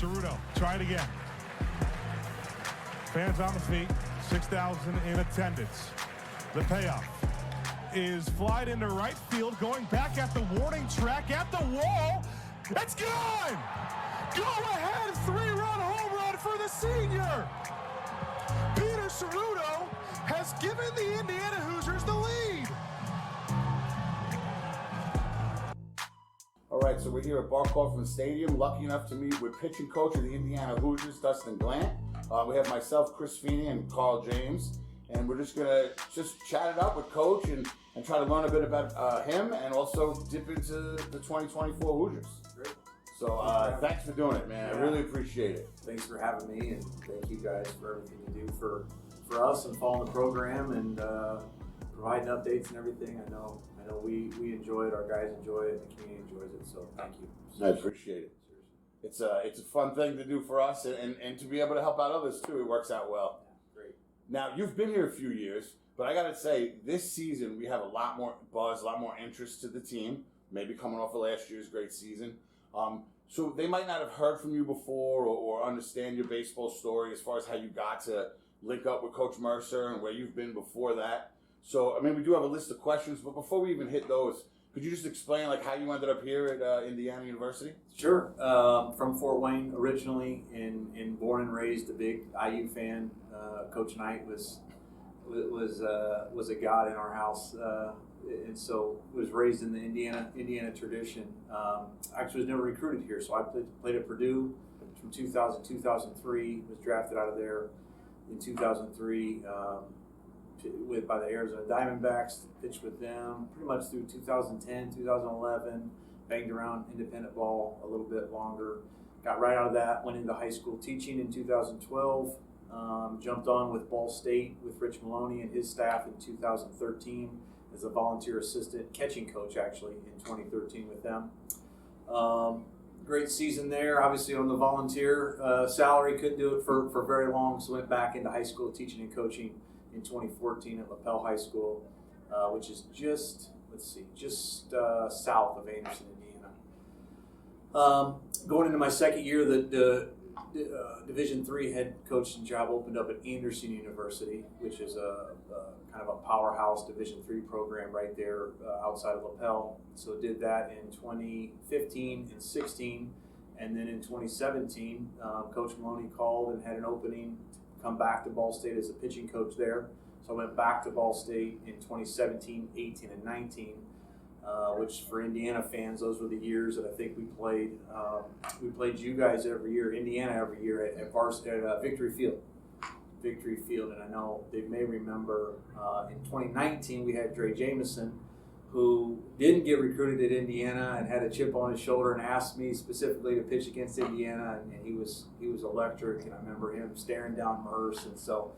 Ceruto, try it again. Fans on the feet, 6,000 in attendance. The payoff is flied into right field, going back at the warning track, at the wall. It's gone! Go ahead, 3-run home run for the senior. Peter Ceruto has given the Indiana Hoosiers the lead. All right, so we're here at Barclays Stadium, lucky enough to meet with pitching coach of the Indiana Hoosiers, Dustin Glant. We have myself, Chris Feeney, and Carl James, and we're just gonna chat it up with Coach and try to learn a bit about him, and also dip into the 2024 Hoosiers. Great. So thanks for doing it, man. Yeah. I really appreciate it. Thanks for having me, and thank you guys for everything you do for us and following the program and providing updates and everything. I know we enjoy it, our guys enjoy it, and the community enjoys it. So thank you. I appreciate it. It's a fun thing to do for us, and to be able to help out others too. It works out well. Yeah, great. Now you've been here a few years, but I gotta say this season we have a lot more buzz, a lot more interest to the team. Maybe coming off of last year's great season. So they might not have heard from you before or understand your baseball story as far as how you got to link up with Coach Mercer and where you've been before that. So, I mean, we do have a list of questions, but before we even hit those, could you just explain like how you ended up here at Indiana University? Sure. From Fort Wayne originally, and born and raised a big IU fan. Coach Knight was a god in our house, and so was raised in the Indiana tradition. Actually, was never recruited here, so I played at Purdue from 2000 2003. Was drafted out of there in 2003. By the Arizona Diamondbacks, pitched with them pretty much through 2010, 2011, banged around independent ball a little bit longer. Got right out of that, went into high school teaching in 2012, jumped on with Ball State with Rich Maloney and his staff in 2013 as a volunteer assistant catching coach actually in 2013 with them. Great season there, obviously on the volunteer salary, couldn't do it for very long, so went back into high school teaching and coaching in 2014 at LaPel High School, which is just south of Anderson, Indiana. Going into my second year, the Division III head coaching job opened up at Anderson University, which is a kind of a powerhouse Division III program right there outside of LaPel. So did that in 2015 and 16, and then in 2017, Coach Maloney called and had an opening come back to Ball State as a pitching coach there. So I went back to Ball State in 2017, 18, and 19, which for Indiana fans, those were the years that I think we played. We played you guys every year, Indiana every year at Victory Field. Victory Field, and I know they may remember in 2019 we had Dre Jameson, who didn't get recruited at Indiana and had a chip on his shoulder and asked me specifically to pitch against Indiana, and he was electric, and I remember him staring down Merce, and so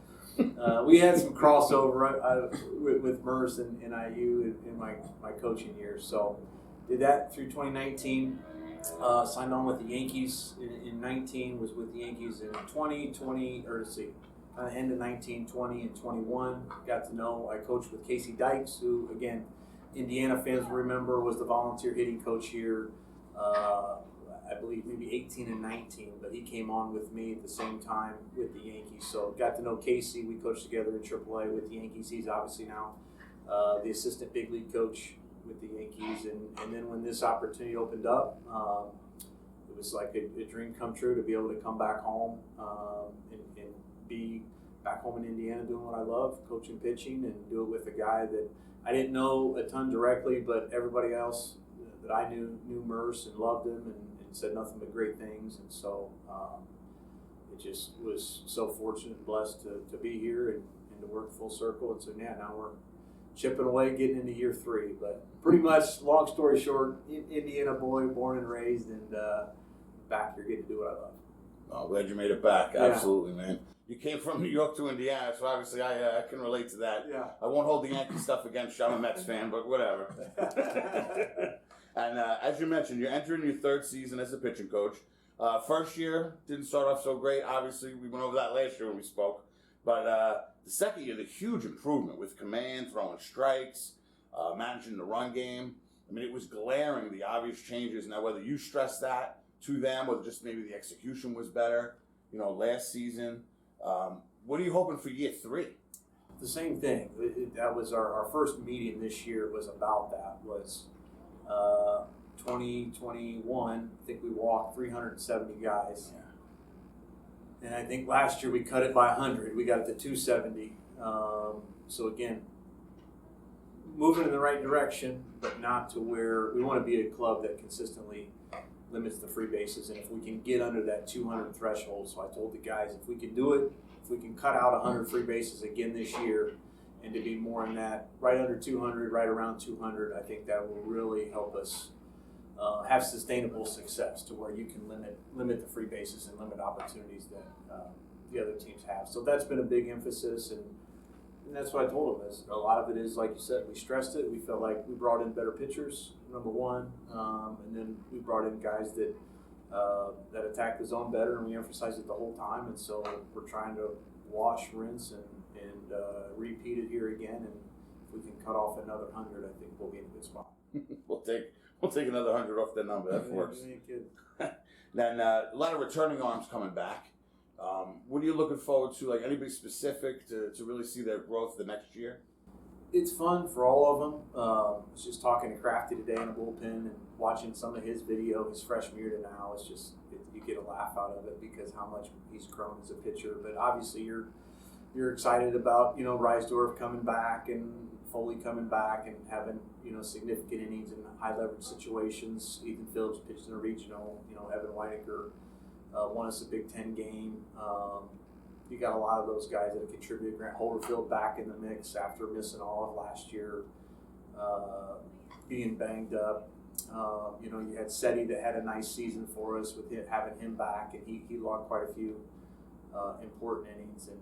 we had some crossover with Merce and IU in my coaching years. So did that through 2019, signed on with the Yankees in 19, was with the Yankees in 20, end of 19, 20, and 21. Got to know, I coached with Casey Dykes, who again, Indiana fans will remember was the volunteer hitting coach here, I believe maybe 18 and 19, but he came on with me at the same time with the Yankees. So got to know Casey. We coached together in AAA with the Yankees. He's obviously now the assistant big league coach with the Yankees. And then when this opportunity opened up, it was like a dream come true to be able to come back home and be back home in Indiana doing what I love, coaching pitching, and do it with a guy that I didn't know a ton directly, but everybody else that I knew Merce and loved him and said nothing but great things. And so it just was so fortunate and blessed to be here and to work full circle. And so now we're chipping away, getting into year 3. But pretty much, long story short, Indiana boy, born and raised, and back here getting to do what I love. Oh, glad you made it back. Yeah. Absolutely, man. You came from New York to Indiana, so obviously I can relate to that. Yeah. I won't hold the Yankee stuff against you. I'm a Mets fan, but whatever. And as you mentioned, you're entering your 3rd season as a pitching coach. First year didn't start off so great. Obviously, we went over that last year when we spoke. But the second year, the huge improvement with command, throwing strikes, managing the run game. I mean, it was glaring, the obvious changes. Now, whether you stress that to them, or just maybe the execution was better, last season? What are you hoping for year 3? The same thing. That was our first meeting this year was about that. Was 2021. I think we walked 370 guys. Yeah. And I think last year we cut it by 100. We got it to 270. So again, moving in the right direction, but not to where we want to be a club that consistently limits the free bases. And if we can get under that 200 threshold, so I told the guys, if we can do it, if we can cut out 100 free bases again this year, and to be more in that right under 200, right around 200, I think that will really help us have sustainable success to where you can limit the free bases and limit opportunities that the other teams have. So that's been a big emphasis, and that's what I told them. Is a lot of it is, like you said, we stressed it. We felt like we brought in better pitchers, number one, and then we brought in guys that attack the zone better, and we emphasized it the whole time. And so we're trying to wash, rinse, and repeat it here again. And if we can cut off another 100, I think we'll be in a good spot. We'll take another 100 off that number. That works. Then a lot of returning arms coming back. What are you looking forward to? Like anybody specific to really see their growth the next year? It's fun for all of them. I was just talking to Crafty today in the bullpen and watching some of his video, his freshman year to now. It's just you get a laugh out of it because how much he's grown as a pitcher. But obviously you're excited about Reisdorf coming back and Foley coming back and having significant innings in high leverage situations. Ethan Phillips pitched in a regional. Evan Weidecker won us a Big Ten game. You got a lot of those guys that have contributed. Grant Holderfield back in the mix after missing all of last year, being banged up. You had Seti that had a nice season for us with having him back, and he logged quite a few important innings. And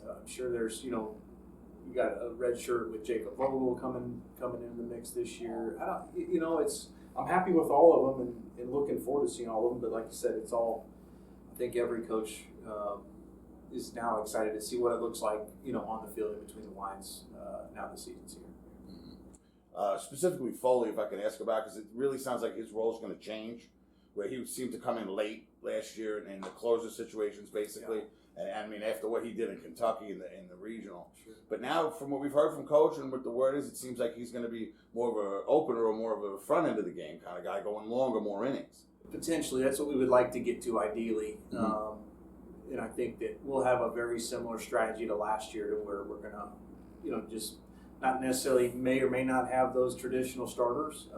I'm sure there's you got a red shirt with Jacob Vogel coming in the mix this year. I'm happy with all of them and looking forward to seeing all of them. But like you said, it's all. I think every coach is now excited to see what it looks like, on the field in between the lines now the season's here. Specifically Foley, if I can ask about, because it really sounds like his role is going to change, where he seemed to come in late last year in the closer situations, basically. Yeah. And I mean, after what he did in Kentucky in the regional. Sure. But now, from what we've heard from Coach and what the word is, it seems like he's going to be more of an opener or more of a front end of the game kind of guy, going longer, more innings. Potentially, that's what we would like to get to ideally. Mm-hmm. And I think that we'll have a very similar strategy to last year, to where we're going to, just not necessarily may or may not have those traditional starters.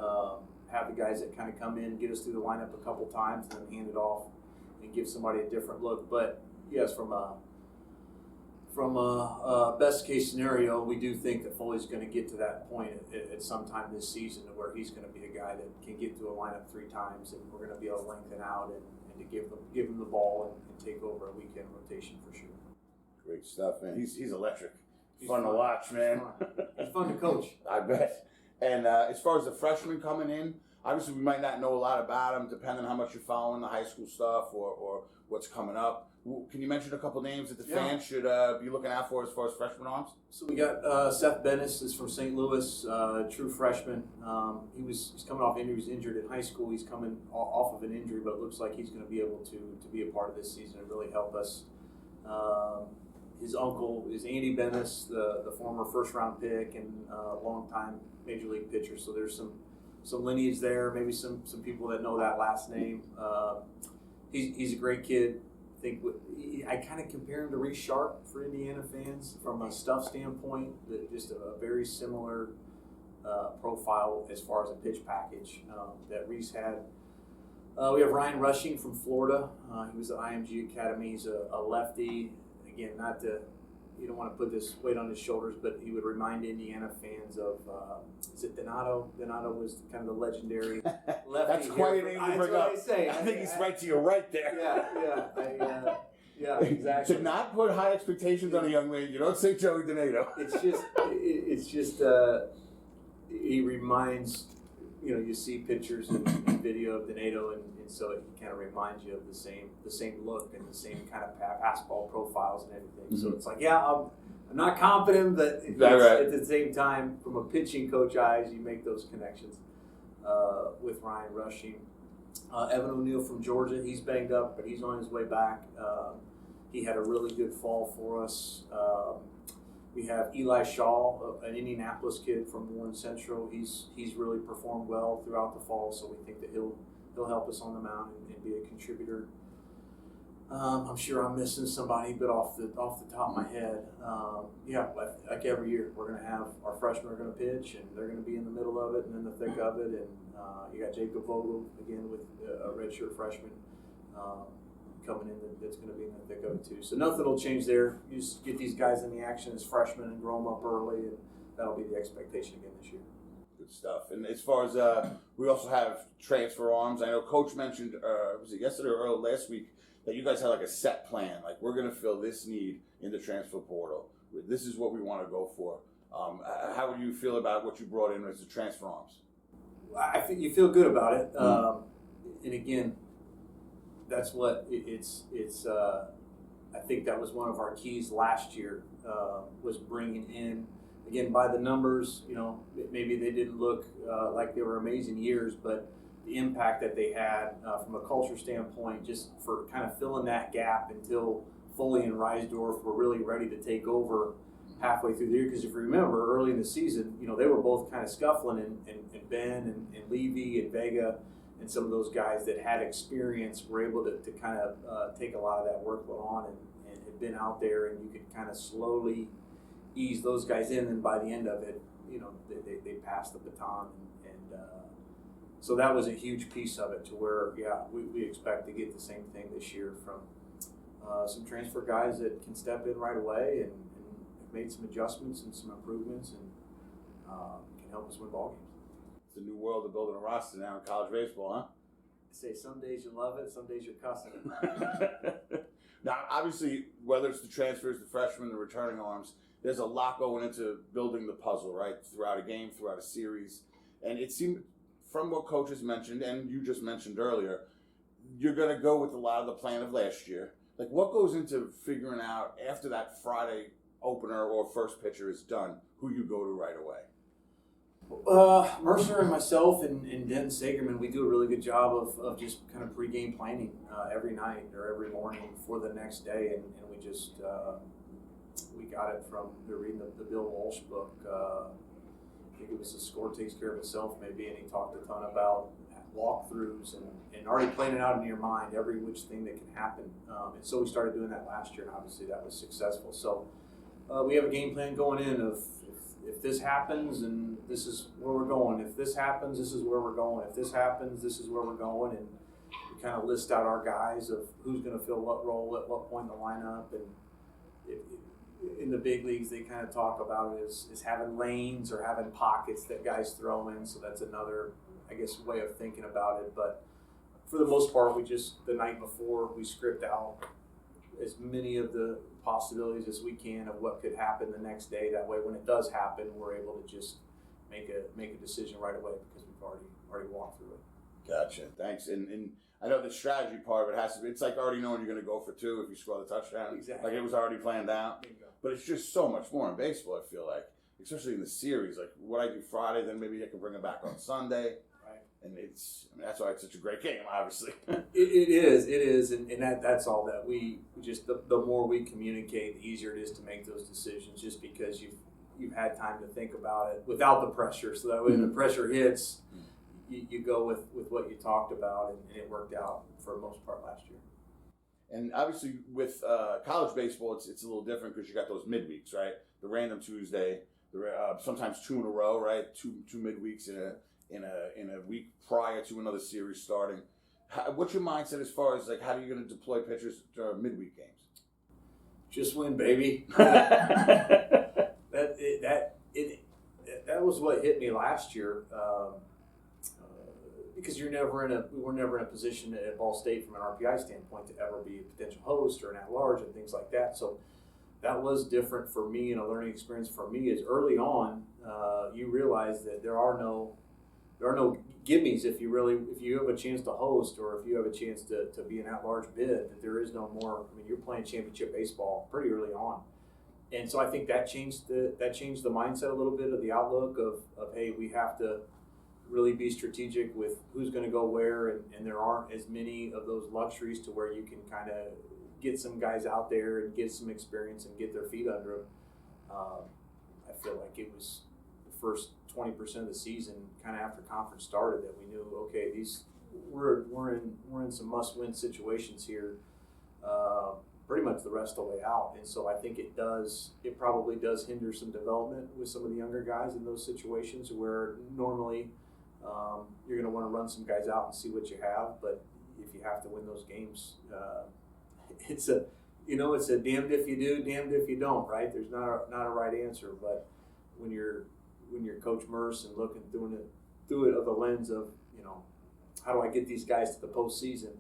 Have the guys that kind of come in, get us through the lineup a couple times, and then hand it off and give somebody a different look. But yes, from a best case scenario, we do think that Foley's going to get to that point at some time this season, where he's going to be a guy that can get through a lineup 3 times, and we're going to be able to lengthen out and to give him the ball and take over a weekend rotation for sure. Great stuff, man. He's electric. He's fun to watch, man. He's fun to coach. I bet. And as far as the freshmen coming in, obviously we might not know a lot about them, depending on how much you're following the high school stuff or what's coming up. Can you mention a couple names that the fans should be looking out for as far as freshman arms? So we got Seth Bennis is from St. Louis, true freshman. He's coming off injury. He was injured in high school. He's coming off of an injury, but it looks like he's going to be able to be a part of this season and really help us. His uncle is Andy Bennis, the former first-round pick and longtime major league pitcher. So there's some lineage there. Maybe some people that know that last name. He's a great kid. I kind of compare him to Reese Sharp for Indiana fans from a stuff standpoint. Just a very similar profile as far as a pitch package that Reese had. We have Ryan Rushing from Florida. He was at IMG Academy. He's a lefty. Again, you don't want to put this weight on his shoulders, but he would remind Indiana fans of, is it Donato? Donato was kind of the legendary lefty. That's quite a name to bring up. I think he's right to your right there. Yeah, exactly. To not put high expectations on a young man, you don't say Joey Donato. It's just he reminds, you see pictures and video of Donato, and so it kind of reminds you of the same look and the same kind of fastball profiles and everything. Mm-hmm. So it's like, I'm not confident, but at the same time, from a pitching coach eyes, you make those connections with Ryan Rushing. Evan O'Neill from Georgia, he's banged up, but he's on his way back. He had a really good fall for us. We have Eli Shaw, an Indianapolis kid from Warren Central. He's really performed well throughout the fall, so we think that he'll help us on the mound and be a contributor. I'm sure I'm missing somebody, but off the top of my head, like every year, we're going to have our freshmen are going to pitch, and they're going to be in the middle of it and in the thick of it. And you got Jacob Vogel again with a redshirt freshman coming in that's going to be in the thick of it too. So nothing will change there. You just get these guys in the action as freshmen and grow them up early, and that'll be the expectation again this year. Good stuff. And as far as we also have transfer arms. I know Coach mentioned was it yesterday or early last week that you guys had like a set plan, like we're going to fill this need in the transfer portal. This is what we want to go for. How do you feel about what you brought in as the transfer arms? I think you feel good about it, and again, that's what it's. I think that was one of our keys last year, was bringing in, again, by the numbers. You know, maybe they didn't look like they were amazing years, but the impact that they had from a culture standpoint, just for kind of filling that gap until Foley and Reisdorf were really ready to take over halfway through the year. Because if you remember, early in the season, you know, they were both kind of scuffling, and Ben and Levy and Vega and some of those guys that had experience were able to kind of take a lot of that workload on and had been out there, and you could kind of slowly ease those guys in, and by the end of it, you know, they passed the baton, and so that was a huge piece of it, to where, we expect to get the same thing this year from some transfer guys that can step in right away and have made some adjustments and some improvements, and can help us win ball games. It's a new world of building a roster now in college baseball, huh? I say some days you love it, some days you're cussing it. Now, obviously, whether it's the transfers, the freshmen, the returning arms, there's a lot going into building the puzzle, right? Throughout a game, throughout a series. And it seemed, from what coaches mentioned, and you just mentioned earlier, you're going to go with a lot of the plan of last year. Like, what goes into figuring out, after that Friday opener or first pitcher is done, who you go to right away? Mercer and myself and Denton Sagerman, we do a really good job of just kind of pregame planning every night or every morning for the next day, and we just we got it from reading the Bill Walsh book. I think it was The Score Takes Care of Itself, maybe, and he talked a ton about walkthroughs and already planning it out in your mind every which thing that can happen. And so we started doing that last year, and obviously that was successful. So we have a game plan going in of, if this happens, and this is where we're going. If this happens, this is where we're going. If this happens, this is where we're going. And we kind of list out our guys of who's going to fill what role at what point in the lineup. And in the big leagues, they kind of talk about it as having lanes or having pockets that guys throw in. So that's another, I guess, way of thinking about it. But for the most part, we just, the night before, we script out as many of the possibilities as we can of what could happen the next day. That way, when it does happen, we're able to just make a decision right away because we've already walked through it. Gotcha. Thanks. And I know the strategy part of it has to be, it's like already knowing you're going to go for two if you score the touchdown. Exactly. Like it was already planned out. But it's just so much more in baseball, I feel like, especially in the series. Like what I do Friday, then maybe I can bring it back on Sunday. And that's why it's such a great game, obviously. It is, and that's all that we just the more we communicate, the easier it is to make those decisions. Just because you've had time to think about it without the pressure, so that when the pressure hits, you go with what you talked about, and it worked out for the most part last year. And obviously, with college baseball, it's a little different because you got those midweeks, right? The random Tuesday, sometimes two in a row, right? Two midweeks in a week prior to another series starting. What's your mindset as far as like how are you going to deploy pitchers during midweek games? Just win, baby. that was what hit me last year, because we were never in a position at Ball State from an RPI standpoint to ever be a potential host or an at-large and things like that. So that was different for me, and a learning experience for me is early on. You realize that there are no gimmies if you have a chance to host or if you have a chance to be an at-large bid, that there is no more. I mean, you're playing championship baseball pretty early on. And so I think that changed the mindset a little bit of the outlook of hey, we have to really be strategic with who's going to go where, and there aren't as many of those luxuries to where you can kind of get some guys out there and get some experience and get their feet under them. I feel like it was the first 20% of the season, kind of after conference started, that we knew, okay, we're in some must-win situations here, pretty much the rest of the way out. And so I think it probably does hinder some development with some of the younger guys in those situations where normally you're going to want to run some guys out and see what you have. But if you have to win those games, it's a damned if you do, damned if you don't, right? There's not a right answer. But when you're Coach Merce and looking through it of the lens of, how do I get these guys to the postseason?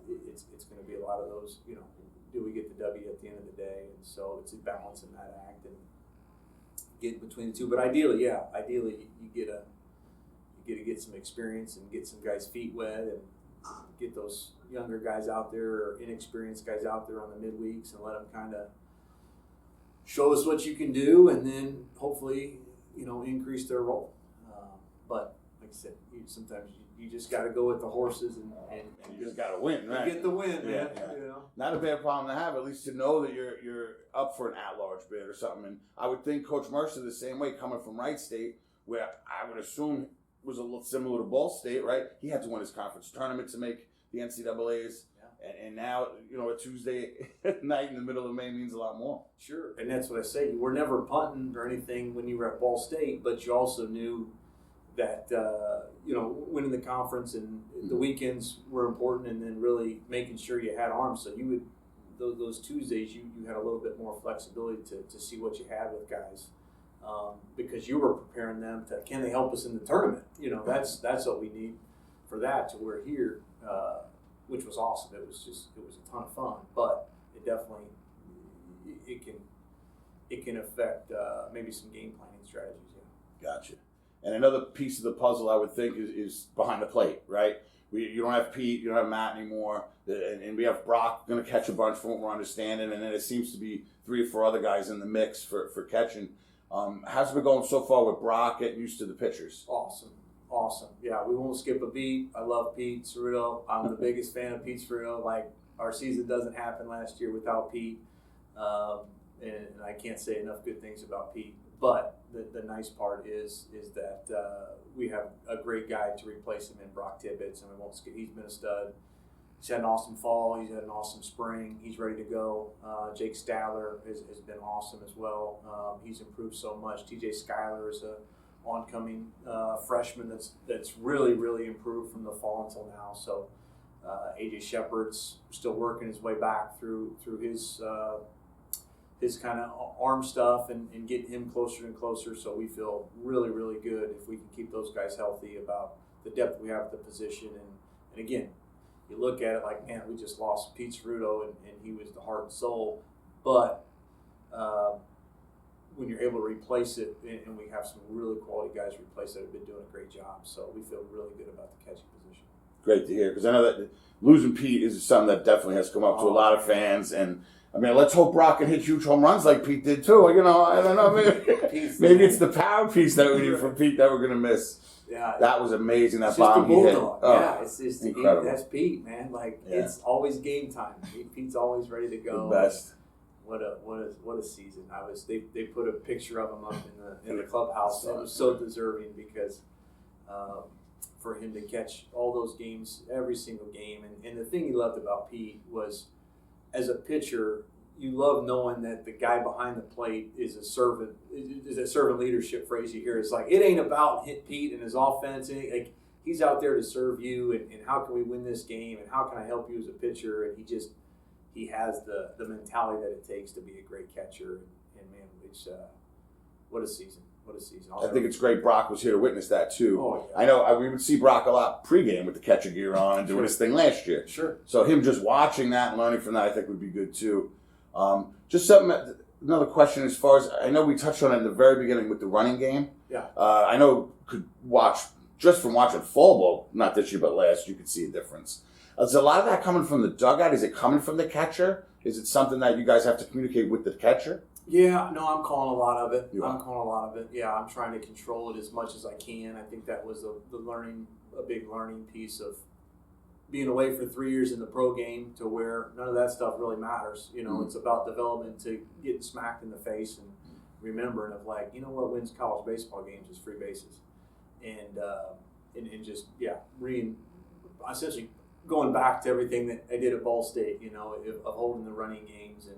It's going to be a lot of those, do we get the W at the end of the day? And so it's a balance in that act and get between the two. But ideally you get to get some experience and get some guys' feet wet and get those younger guys out there or inexperienced guys out there on the midweeks and let them kind of show us what you can do, and then hopefully increase their role. But like I said, sometimes you just got to go with the horses and you just got to win, right? Get the win, man. Yeah. Not a bad problem to have, at least to know that you're up for an at-large bid or something. And I would think Coach Mercer the same way, coming from Wright State, where I would assume was a little similar to Ball State, right? He had to win his conference tournament to make the NCAAs. Yeah. And now, a Tuesday night in the middle of May means a lot more. Sure. And that's what I say. You were never punting or anything when you were at Ball State, but you also knew that, winning the conference and the weekends were important, and then really making sure you had arms. So you would, those Tuesdays, you had a little bit more flexibility to see what you had with guys. Because you were preparing them to, can they help us in the tournament? That's what we need for that, to where here, which was awesome. It was a ton of fun, but it definitely, it can affect maybe some game planning strategies. Yeah. Gotcha. And another piece of the puzzle I would think is behind the plate, right? You don't have Pete, you don't have Matt anymore, and we have Brock going to catch a bunch from what we're understanding, and then it seems to be 3 or 4 other guys in the mix for catching. How's it been going so far with Brock getting used to the pitchers? Awesome. Yeah, we won't skip a beat. I love Pete Cerruto. I'm the biggest fan of Pete Cerruto. Like, our season doesn't happen last year without Pete, and I can't say enough good things about Pete. But the nice part is that we have a great guy to replace him in Brock Tibbetts, and we won't skip. He's been a stud. He's had an awesome fall. He's had an awesome spring. He's ready to go. Jake Stadler has been awesome as well. He's improved so much. TJ Schuyler is a oncoming freshman that's really, really improved from the fall until now. So AJ Shepard's still working his way back through his kind of arm stuff and getting him closer and closer. So we feel really, really good if we can keep those guys healthy about the depth we have at the position. And again, you look at it like, man, we just lost Pete Cerruto, and he was the heart and soul. But when you're able to replace it, and we have some really quality guys replace it, have been doing a great job. So we feel really good about the catching position. Great to hear, because I know that losing Pete is something that definitely has come up to a lot of fans. And I mean, let's hope Brock can hit huge home runs like Pete did too. I don't know. Maybe it's the power piece that we need from Pete that we're gonna miss. Yeah, that was amazing. That it's bomb just he hit. Oh, yeah, it's just incredible. That's Pete, man. Like, it's always game time. Pete's always ready to go. The best. What a season! They put a picture of him up in the clubhouse. It was so deserving because for him to catch all those games, every single game, and the thing he loved about Pete was, as a pitcher, you love knowing that the guy behind the plate is a servant. Is a servant leadership phrase you hear. It's like, it ain't about Pete and his offense. Like, he's out there to serve you, and how can we win this game, and how can I help you as a pitcher? And he has the mentality that it takes to be a great catcher. And man, it's what a season. What a season. I think it's great Brock was here to witness that too. Oh, yeah. I know we would see Brock a lot pregame with the catcher gear on and doing his thing last year. Sure. So him just watching that and learning from that, I think would be good too. Just something. Another question as far as I know, we touched on it in the very beginning with the running game. Yeah. I know could watch just from watching fall ball, not this year but last, you could see a difference. Is a lot of that coming from the dugout? Is it coming from the catcher? Is it something that you guys have to communicate with the catcher? Yeah, no, I'm calling a lot of it. You are? I'm calling a lot of it. Yeah, I'm trying to control it as much as I can. I think that was a big learning piece of being away for 3 years in the pro game to where none of that stuff really matters. You know, It's about development to getting smacked in the face and remembering of like, you know what wins college baseball games is free bases. And just, essentially going back to everything that I did at Ball State, you know, of holding the running games and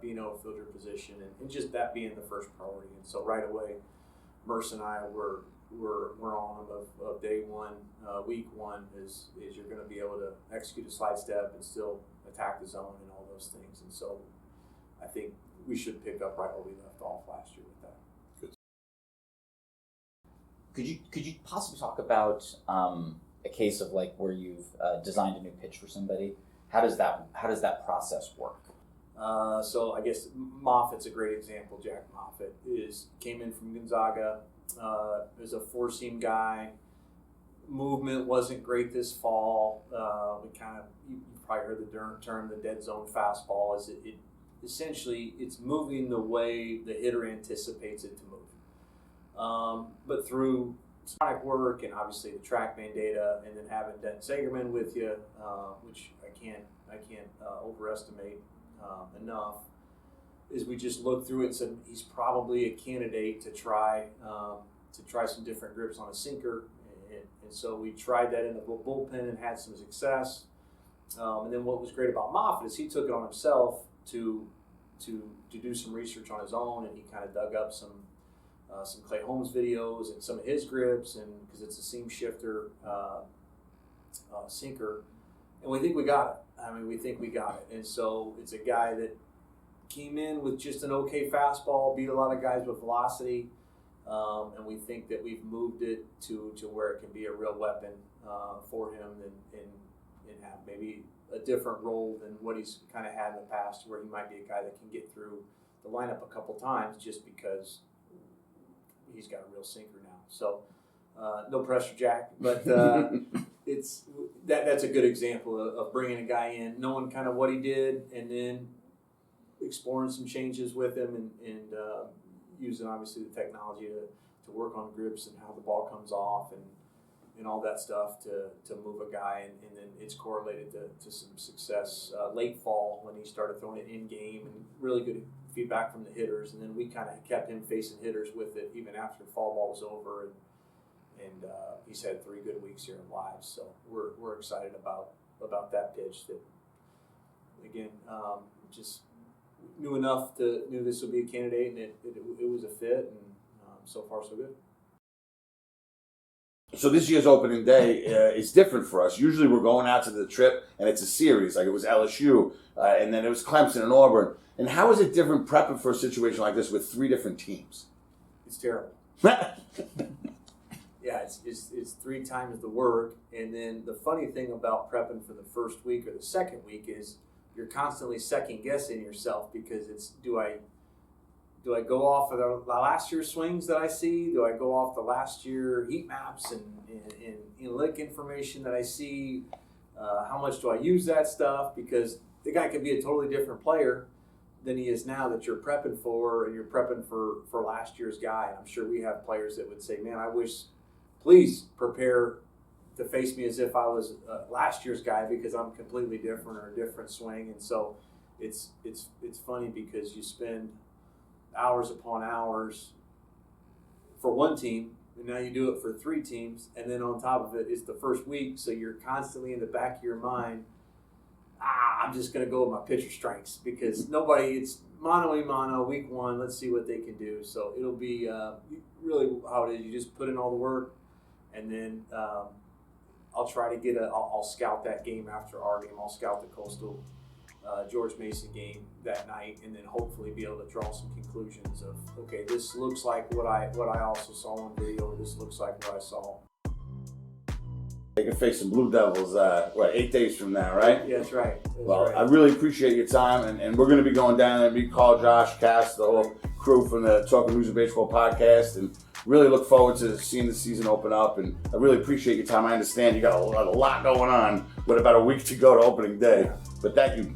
being outfielder position and just that being the first priority. And so right away, Merce and I were on them of day one, week one is you're going to be able to execute a slide step and still attack the zone and all those things. And so I think we should pick up right where we left off last year with that. Could you possibly talk about a case of like where you've designed a new pitch for somebody? How does that process work? So I guess Moffitt's a great example. Jack Moffitt came in from Gonzaga. Is a four-seam guy. Movement wasn't great this fall. You probably heard the term the dead zone fastball. Essentially it's moving the way the hitter anticipates it to move. But through sonic work and obviously the TrackMan data, and then having Denton Sagerman with you, which I can't overestimate enough, is we just looked through it and said he's probably a candidate to try some different grips on a sinker, and so we tried that in the bullpen and had some success. And then what was great about Moffitt is he took it on himself to do some research on his own, and he kind of dug up some Clay Holmes videos and some of his grips, and because it's a seam shifter sinker, and we think we got it. We think we got it, and so it's a guy that came in with just an okay fastball, beat a lot of guys with velocity, and we think that we've moved it to where it can be a real weapon for him and have maybe a different role than what he's kind of had in the past, where he might be a guy that can get through the lineup a couple times just because he's got a real sinker now. So no pressure, Jack, but that's a good example of bringing a guy in, knowing kind of what he did, and then exploring some changes with him and using obviously the technology to work on grips and how the ball comes off and all that stuff to move a guy, and then it's correlated to some success late fall when he started throwing it in game, and really good feedback from the hitters, and then we kind of kept him facing hitters with it even after fall ball was over, and he's had 3 good weeks here in live, so we're excited about that pitch that again just knew this would be a candidate, and it was a fit, and so far so good. So this year's opening day is different for us. Usually we're going out to the trip and it's a series, like it was LSU, and then it was Clemson and Auburn. And how is it different prepping for a situation like this with 3 different teams? It's terrible. Yeah, it's 3 times the work. And then the funny thing about prepping for the first week or the second week is you're constantly second guessing yourself, because it's do I go off of the last year's swings that I see? Do I go off the last year heat maps and lick information that I see? How much do I use that stuff? Because the guy could be a totally different player than he is now that you're prepping for, and you're prepping for last year's guy. And I'm sure we have players that would say, man, I wish, please prepare to face me as if I was last year's guy, because I'm completely different or a different swing. And so it's funny because you spend hours upon hours for one team, and now you do it for 3 teams, and then on top of it, it's the first week, so you're constantly in the back of your mind, I'm just going to go with my pitcher strengths, because it's mano week 1, let's see what they can do. So it'll be really how it is. You just put in all the work, and then I'll try to I'll scout that game after our game. I'll scout the Coastal George Mason game that night, and then hopefully be able to draw some conclusions of, okay, this looks like what I also saw on video, or this looks like what I saw. They can face some Blue Devils, 8 days from now, right? Yeah, that's right. I really appreciate your time, and we're going to be going down there and meet Carl, Josh, Cass, the whole crew from the Talking Hoosier Baseball podcast, and really look forward to seeing the season open up. And I really appreciate your time. I understand you got a lot going on with about a week to go to opening day, but thank you.